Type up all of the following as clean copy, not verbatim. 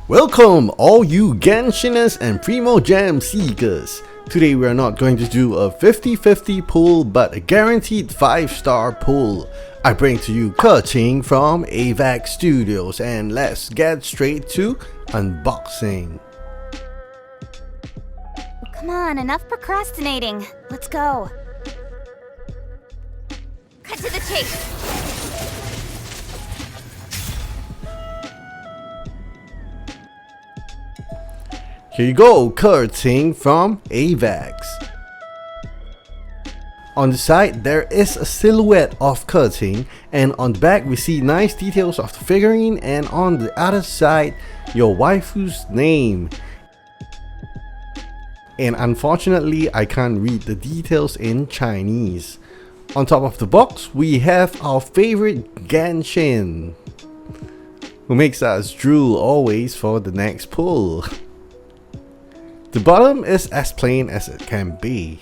Welcome all you Genshiners and Primo Gem seekers. Today we are not going to do a 50-50 pull but a guaranteed 5-star pull. I bring to you Keqing from Avex Studios, and let's get straight to unboxing. Come on, enough procrastinating. Let's go. Cut to the chase. Here you go, Keqing from Avex. On the side there is a silhouette of Keqing, and on the back we see nice details of the figurine, and on the other side your waifu's name. And unfortunately I can't read the details in Chinese. On top of the box we have our favorite Genshin, who makes us drool always for the next pull. The bottom is as plain as it can be.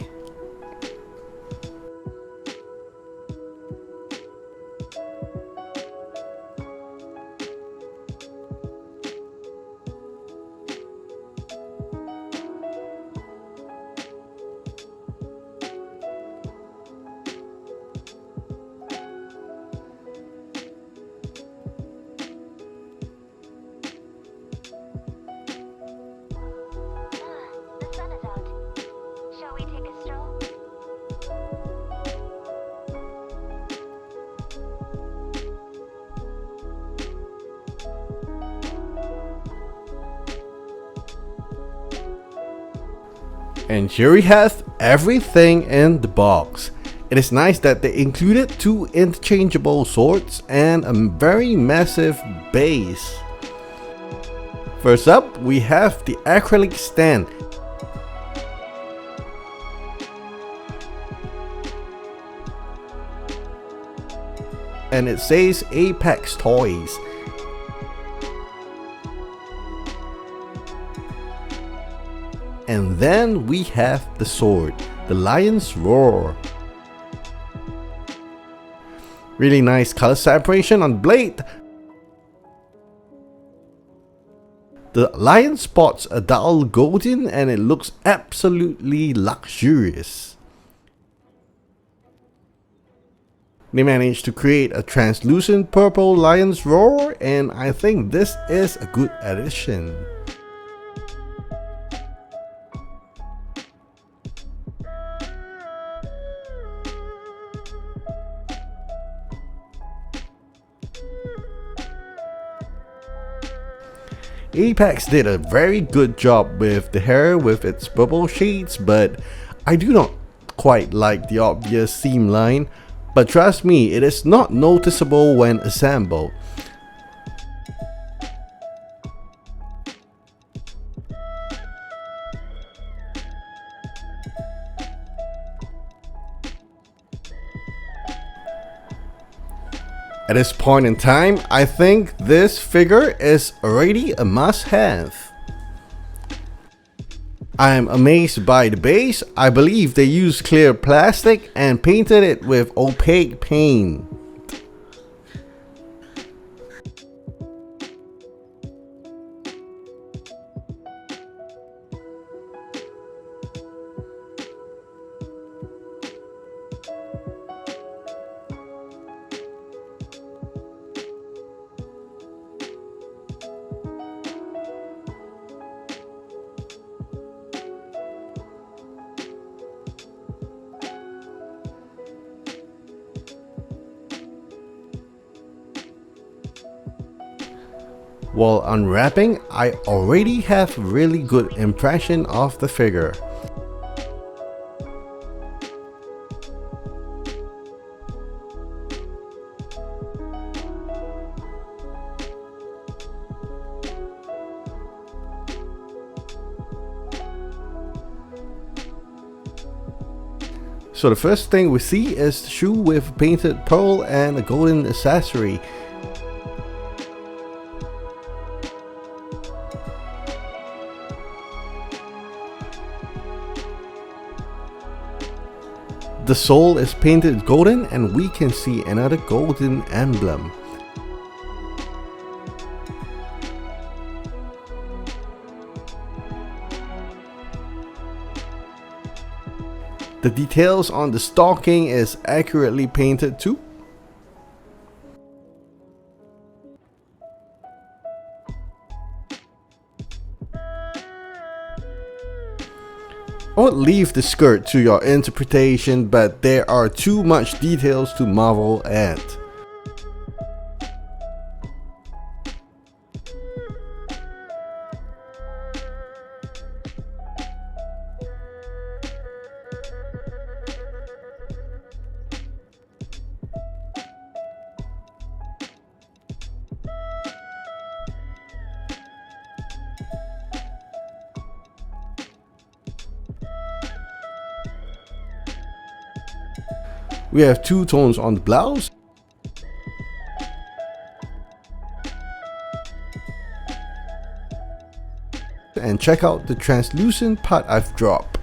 And here we have everything in the box. It is nice that they included 2 interchangeable swords and a very massive base. First up we have the acrylic stand. And it says Apex Toys. And then we have the sword, the Lion's Roar. Really nice color separation on the blade. The lion spots a dull golden and it looks absolutely luxurious. They managed to create a translucent purple Lion's Roar, and I think this is a good addition. Apex did a very good job with the hair with its purple shades, but I do not quite like the obvious seam line, but trust me, it is not noticeable when assembled. At this point in time, I think this figure is already a must-have. I am amazed by the base. I believe they used clear plastic and painted it with opaque paint. While unwrapping, I already have a really good impression of the figure. So the first thing we see is the shoe with painted pearl and a golden accessory. The sole is painted golden and we can see another golden emblem. The details on the stocking is accurately painted too. I would leave the skirt to your interpretation, but there are too much details to marvel at. We have two tones on the blouse. And check out the translucent part I've dropped.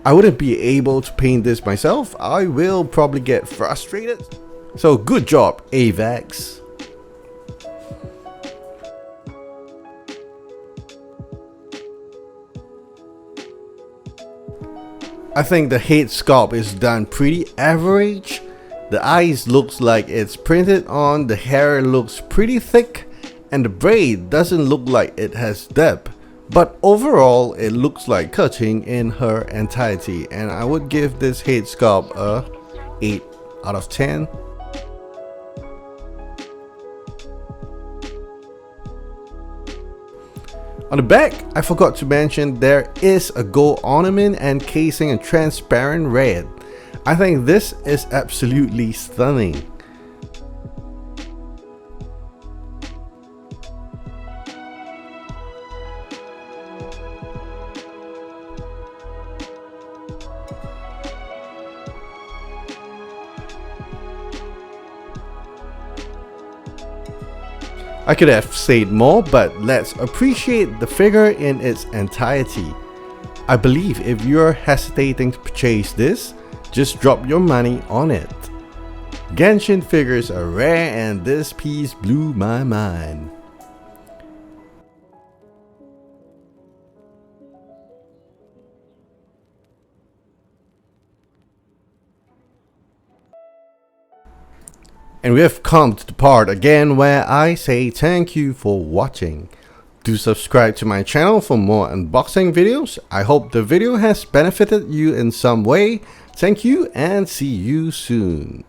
I wouldn't be able to paint this myself. I will probably get frustrated. So good job, Avex. I think the head sculpt is done pretty average. The eyes looks like it's printed on, the hair looks pretty thick, and the braid doesn't look like it has depth. But overall, it looks like Keqing in her entirety, and I would give this head sculpt a 8 out of 10. On the back, I forgot to mention there is a gold ornament and casing in transparent red. I think this is absolutely stunning. I could have said more, but let's appreciate the figure in its entirety. I believe if you're hesitating to purchase this, just drop your money on it. Genshin figures are rare and this piece blew my mind. And we have come to the part again where I say thank you for watching. Do subscribe to my channel for more unboxing videos. I hope the video has benefited you in some way. Thank you and see you soon.